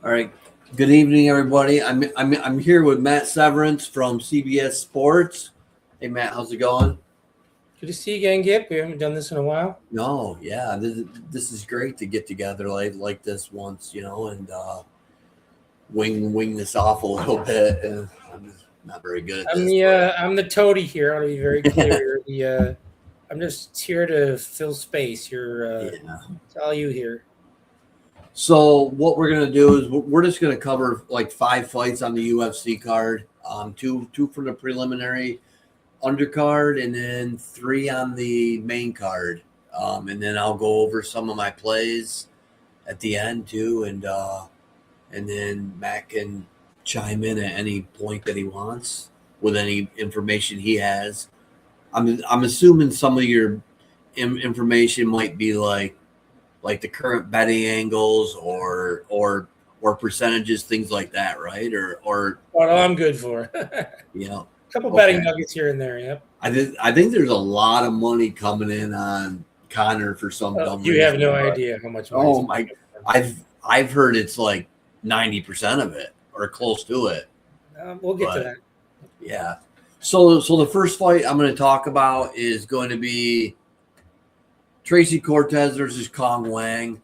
All right. Good evening, everybody. I'm here with Matt Severence from CBS Sports. Hey, Matt, how's it going? Good to see you again, Gip. We haven't done this in a while. No, yeah, this is great to get together like this once, and wing this off a little bit. I'm just not very good at I'm this, the but I'm the toady here. I want to be very clear. I'm just here to fill space. yeah. It's all you here. So what we're gonna do is we're just gonna cover like 5 fights on the UFC card. Two from the preliminary undercard, and then 3 on the main card. And then I'll go over some of my plays at the end too, and then Matt can chime in at any point that he wants with any information he has. I'm assuming some of your information might be like the current betting angles or percentages, things like that, right? Or What I'm good for. you know, Couple betting okay. nuggets here and there. Yep. I think there's a lot of money coming in on Connor for some dumb You have reason. no But, idea how much money. oh my! I've heard it's like 90% of it or close to it. We'll get to But that. yeah. So the first fight I'm going to talk about is going to be Tracy Cortez versus Kong Wang.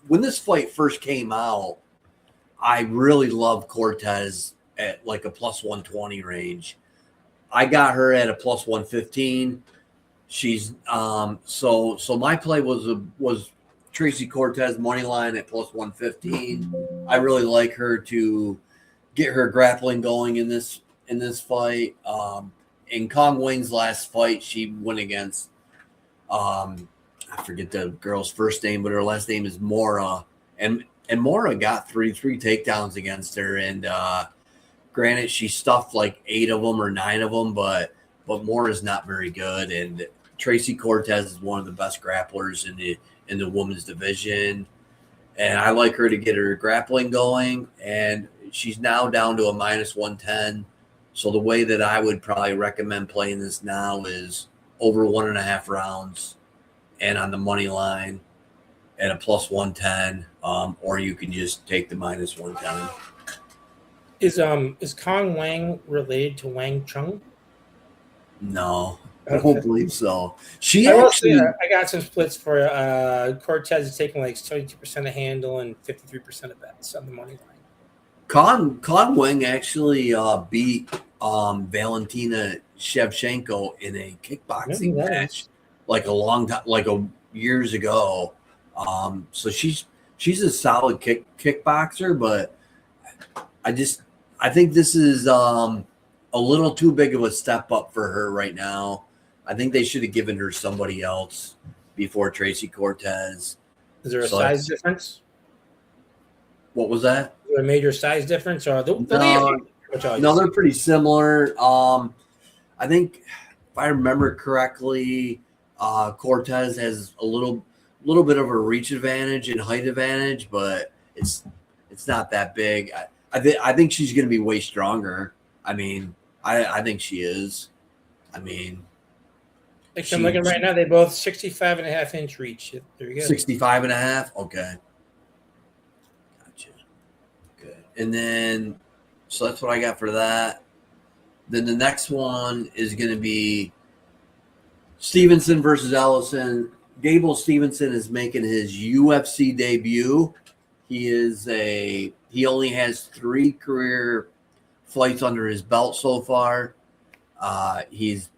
When this fight first came out, I really loved Cortez at like a plus 120 range. I got her at a plus 115. She's so my play was Tracy Cortez money line at plus 115. I really like her to get her grappling going in this fight. In Kong Wang's last fight, she went against I forget the girl's first name, but her last name is Mora, and Mora got three takedowns against her, and granted she stuffed like 8 of them or 9 of them, but Mora's not very good, and Tracy Cortez is one of the best grapplers in the women's division, and I like her to get her grappling going, and she's now down to a minus 110. So the way that I would probably recommend playing this now is over 1.5 rounds and on the money line at a plus 110, or you can just take the minus 110. Is Kong Wang related to Wang Chung? No, I Okay. don't believe so. She I will say actually, I got some splits for Cortez is taking like 72% of handle and 53% of bets on the money line. Con Wing actually beat Valentina Shevchenko in a kickboxing match like a long time, like years ago. So she's a solid kickboxer, but I think this is a little too big of a step up for her right now. I think they should have given her somebody else before Tracy Cortez. Is there a size difference? What was that? Is there a major size difference? Or No, they're pretty similar. I think if I remember correctly, Cortez has a little bit of a reach advantage and height advantage, but it's not that big. I think she's going to be way stronger. I mean, I think she is. I mean, like I'm looking right now, they both 65.5-inch reach. There you go. 65.5. Okay. Gotcha. Okay. And then, so that's what I got for that. Then the next one is going to be Stevenson versus Ellison. Gable Stevenson is making his UFC debut. He only has 3 career fights under his belt so far. He's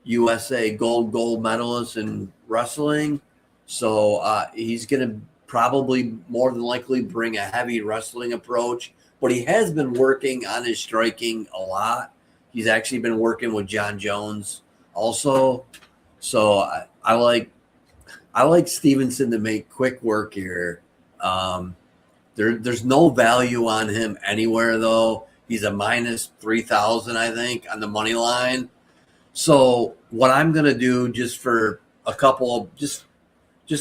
USA gold medalist in wrestling. So he's going to probably more than likely bring a heavy wrestling approach, but he has been working on his striking a lot. He's actually been working with John Jones also. So I like Stevenson to make quick work here. There's no value on him anywhere though. He's a minus 3,000, I think, on the money line. So what I'm gonna do just for a couple of just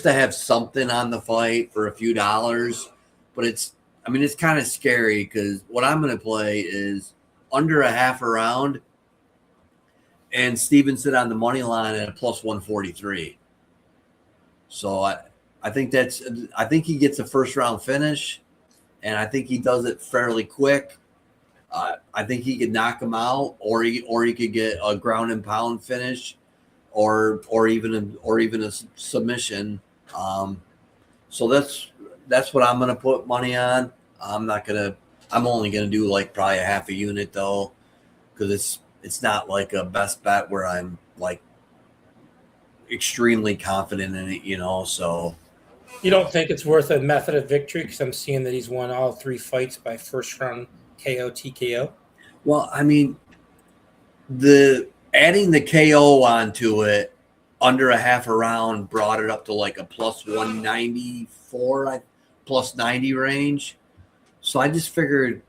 to have something on the fight for a few dollars, but it's kind of scary because what I'm gonna play is under a half a round and Stevenson on the money line at a plus 143. So I think he gets a first round finish. and I think he does it fairly quick. I think he could knock him out, or he could get a ground and pound finish, or even a submission. So that's what I'm gonna put money on. I'm only gonna do like probably a half a unit though, because it's not like a best bet where I'm like extremely confident in it, So You don't think it's worth a method of victory? Because I'm seeing that he's won all 3 fights by first round KO TKO. well, I mean, the adding the KO onto it under a half a round brought it up to like a plus 194, plus 90 range. So I just figured,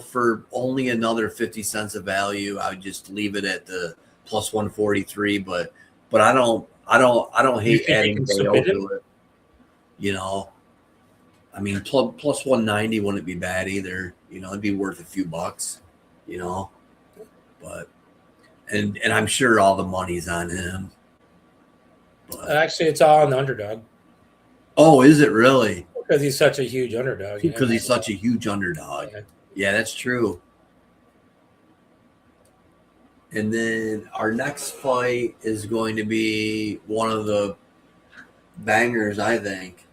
for only another 50 cents of value, I would just leave it at the plus 143. But I don't hate adding KO to it. I mean, plus 190 wouldn't be bad either. It'd be worth a few bucks, but and I'm sure all the money's on him. But actually, it's all on the underdog. Oh, is it really? Because he's such a huge underdog. Because he's such a huge underdog. Yeah, that's true. And then our next fight is going to be one of the bangers, I think.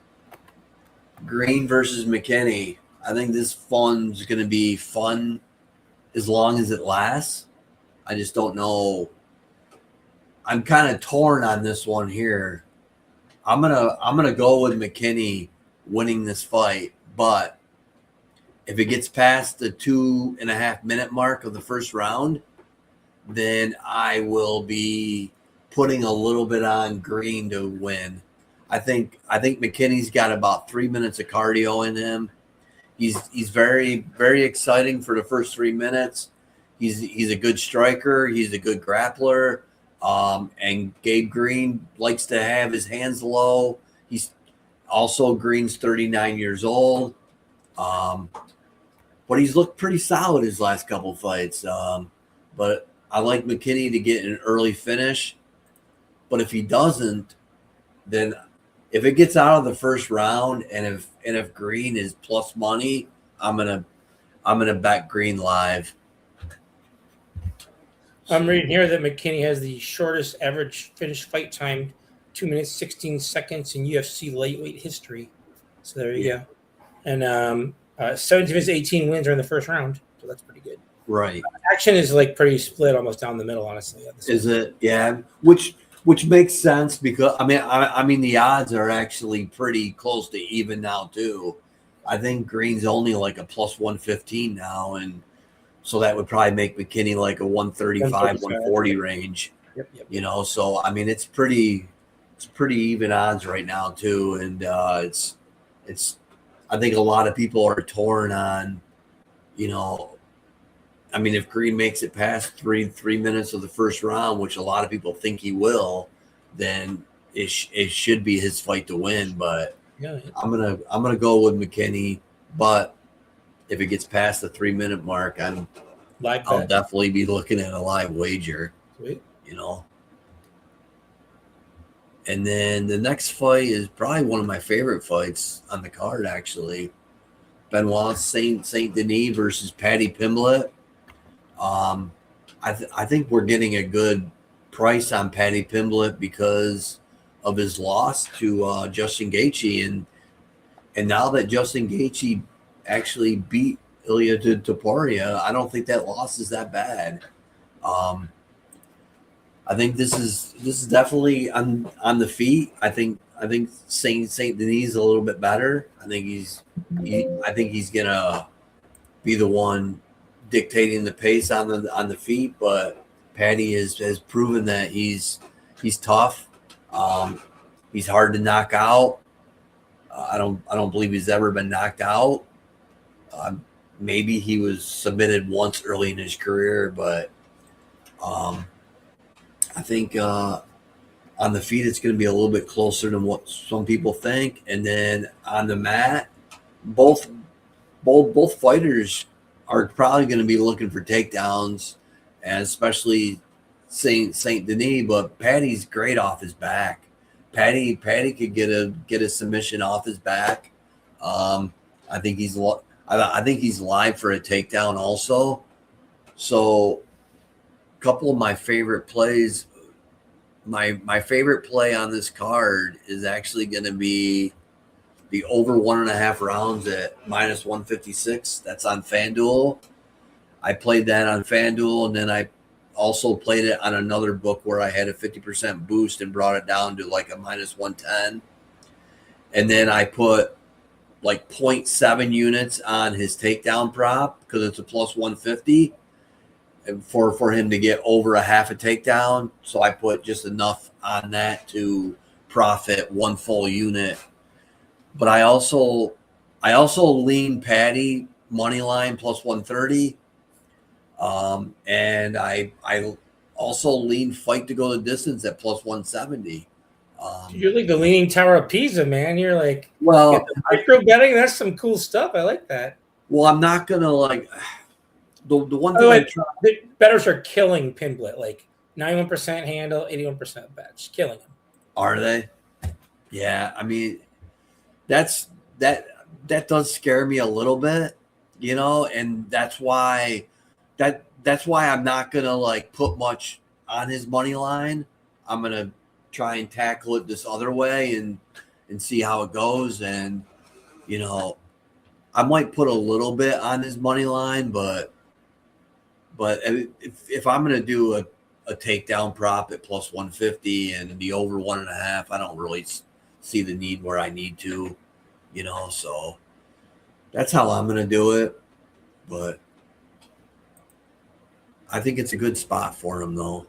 Green versus McKinney. I think this fun's going to be fun as long as it lasts. I just don't know. I'm kind of torn on this one here. I'm gonna go with McKinney winning this fight, but if it gets past the 2.5 minute mark of the first round, then I will be putting a little bit on Green to win. I think McKinney's got about 3 minutes of cardio in him. He's very, very exciting for the first 3 minutes. He's a good striker. He's a good grappler. And Gabe Green likes to have his hands low. He's also Green's 39 years old. But he's looked pretty solid his last couple fights. But I like McKinney to get an early finish. But if he doesn't, then if it gets out of the first round and if Green is plus money, I'm gonna bet Green live. I'm reading here that McKinney has the shortest average finish fight time, 2 minutes 16 seconds in UFC lightweight history. So there you go. And 17 of his 18 wins are in the first round, so that's pretty good. Right. Action is like pretty split, almost down the middle, honestly. Is it? Yeah. Which makes sense because I mean the odds are actually pretty close to even now too. I think Green's only like a plus 115 now, and so that would probably make McKinney like a 135, 140 range. Yep. So I mean it's pretty even odds right now too, and it's I think a lot of people are torn on, I mean, if Green makes it past three minutes of the first round, which a lot of people think he will, then it should be his fight to win. But yeah. I'm gonna go with McKinney. But if it gets past the 3 minute mark, I'll definitely be looking at a live wager. Sweet. And then the next fight is probably one of my favorite fights on the card, actually. Benoit Saint Denis versus Paddy Pimblett. I think we're getting a good price on Paddy Pimblett because of his loss to Justin Gaethje, and now that Justin Gaethje actually beat Ilia Topuria, I don't think that loss is that bad. I think this is definitely on the feet. I think Saint Denis is a little bit better. I think he's gonna be the one dictating the pace on the feet, but Paddy has proven that he's tough. He's hard to knock out. I don't believe he's ever been knocked out. Maybe he was submitted once early in his career, but I think on the feet it's going to be a little bit closer than what some people think. And then on the mat, both fighters are probably going to be looking for takedowns, and especially Saint Denis. But Paddy's great off his back. Paddy could get a submission off his back. I I think he's live for a takedown also. So, a couple of my favorite plays. My favorite play on this card is actually going to be the over 1.5 rounds at minus 156. That's on FanDuel. I played that on FanDuel, and then I also played it on another book where I had a 50% boost and brought it down to like a minus 110. And then I put like 0.7 units on his takedown prop because it's a plus 150 for him to get over a half a takedown. So I put just enough on that to profit one full unit. But I also lean Patty money line plus 130. And I also lean fight to go the distance at plus 170. You're like the Leaning Tower of Pisa, man. You're like, well, micro betting. That's some cool stuff. I like that. Well, I'm not gonna like the one thing. The bettors are killing Pimblett, like 91% handle, 81% bets, killing him. Are they? Yeah, I mean, that does scare me a little bit, and that's why I'm not gonna like put much on his money line. I'm gonna try and tackle it this other way and see how it goes. And I might put a little bit on his money line, but if I'm gonna do a takedown prop at plus 150 and the over 1.5, I don't really see the need where I need to, so that's how I'm gonna do it. But I think it's a good spot for him, though.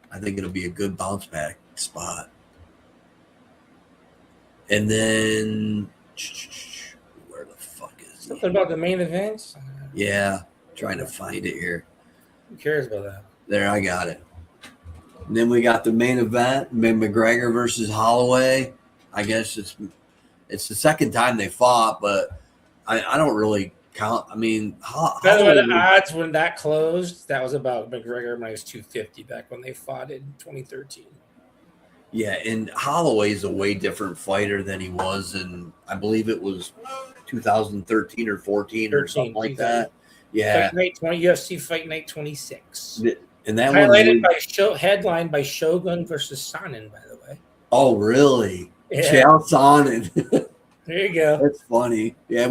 I think it'll be a good bounce back spot. And then, where the fuck is he? Something about the main events? Yeah, trying to find it here. Who cares about that? There, I got it. And then we got the main event, Mcgregor versus Holloway. I guess it's the second time they fought, but I don't really count. I mean, by the way, the odds when that closed, that was about McGregor minus 250 back when they fought in 2013. Yeah, and Holloway is a way different fighter than he was in, I believe it was 2013 or 14 or something like that. Yeah, Fight Night 20, UFC Fight Night 26. And that highlighted headline by Shogun versus Sonnen, by the way. Oh, really? Yeah. Chael Sonnen. There you go. That's funny. Yeah,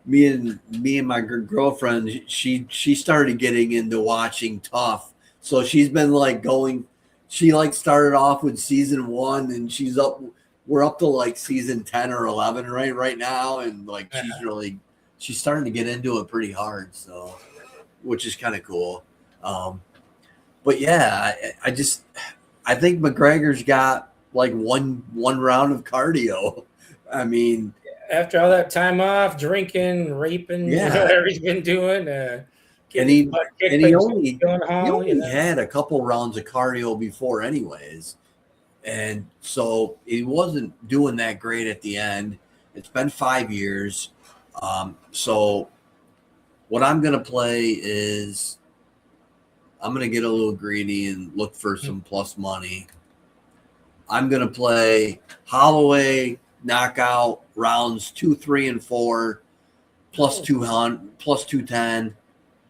me and my girlfriend, she started getting into watching Tough. So she's been like going, she like started off with season 1 and we're up to like season 10 or 11 right now. And like, she's starting to get into it pretty hard. So, which is kind of cool. But yeah, I think McGregor's got like one round of cardio. I mean, after all that time off, drinking, raping, whatever he's been doing, and he only had a couple rounds of cardio before anyways. And so he wasn't doing that great at the end. It's been 5 years. So what I'm going to play is I'm going to get a little greedy and look for some plus money. I'm going to play Holloway knockout rounds 2, 3, and 4 plus 200, plus 210.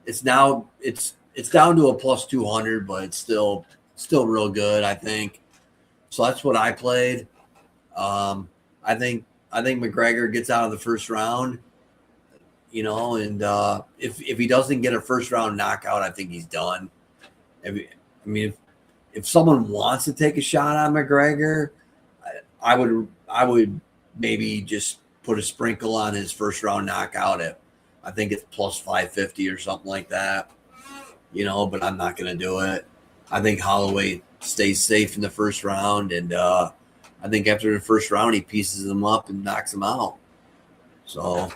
It's down to a plus 200, but it's still real good, I think. So that's what I played. I think McGregor gets out of the first round, and if he doesn't get a first round knockout, I think he's done. If someone wants to take a shot on McGregor, I would maybe just put a sprinkle on his first round knockout at, I think it's plus 550 or something like that, but I'm not going to do it. I think Holloway stays safe in the first round. And I think after the first round, he pieces him up and knocks him out. So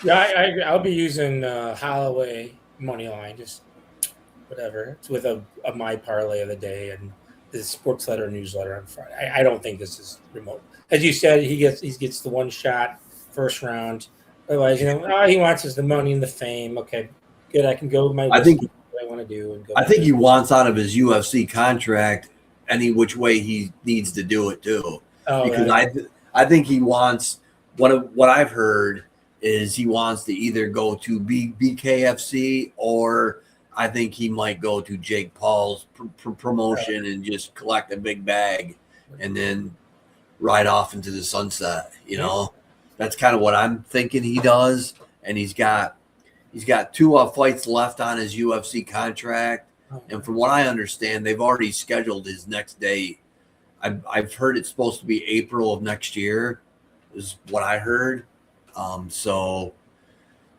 yeah, I'll be using Holloway money line, just whatever. It's with a my parlay of the day and the sports letter newsletter on Friday. I don't think this is remote. As you said, he gets the one shot first round. Otherwise, all he wants is the money and the fame. Okay, good. I can go with my. I think what I want to do. And go. I think he wants out of his UFC contract any which way he needs to do it too. Oh, because right. I think he wants what I've heard is he wants to either go to BKFC, or I think he might go to Jake Paul's promotion and just collect a big bag and then ride off into the sunset. You know, that's kind of what I'm thinking he does. And he's got 2 fights left on his UFC contract. And from what I understand, they've already scheduled his next date. I've heard it's supposed to be April of next year, is what I heard. So,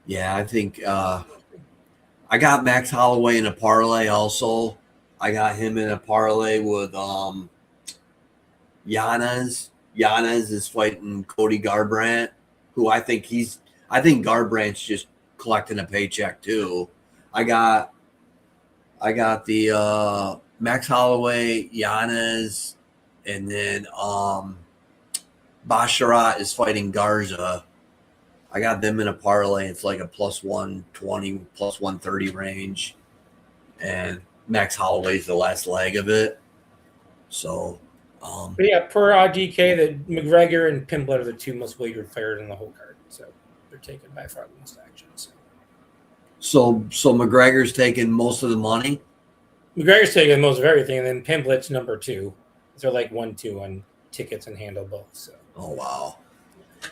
yeah, I think I got Max Holloway in a parlay also. I got him in a parlay with Yanez. Yanez is fighting Cody Garbrandt, who I think Garbrandt's just collecting a paycheck too. I got the Max Holloway, Yanez, and then Basharat is fighting Garza. I got them in a parlay. It's like a plus 120, plus 130 range. And Max Holloway's the last leg of it. So, but yeah, per DK, the McGregor and Pimblett are the 2 most wagered players in the whole card. So they're taken by far the most action. So McGregor's taking most of the money? McGregor's taking most of everything, and then Pimblett's number 2. They're like 1-2 on tickets and handle both. So. Oh, wow.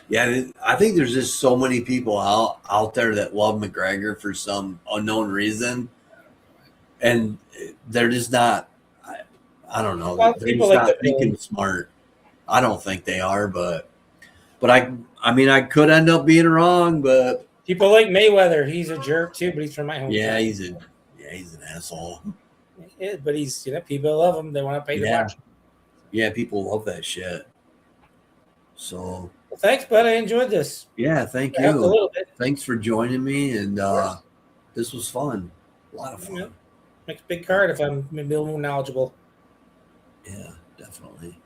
Yeah, I think there's just so many people out there that love McGregor for some unknown reason, and they're just not. I don't know. They're just not thinking smart. I don't think they are, but I mean, I could end up being wrong. But people like Mayweather. He's a jerk too, but he's from my hometown. Yeah, he's an asshole. Yeah, but he's people love him. They want to pay to watch him. Yeah, people love that shit. So. Well, thanks, bud. I enjoyed this. Yeah, thank you. A little bit. Thanks for joining me, and this was fun. A lot of fun. Makes a big card if I'm maybe a little more knowledgeable. Yeah, definitely.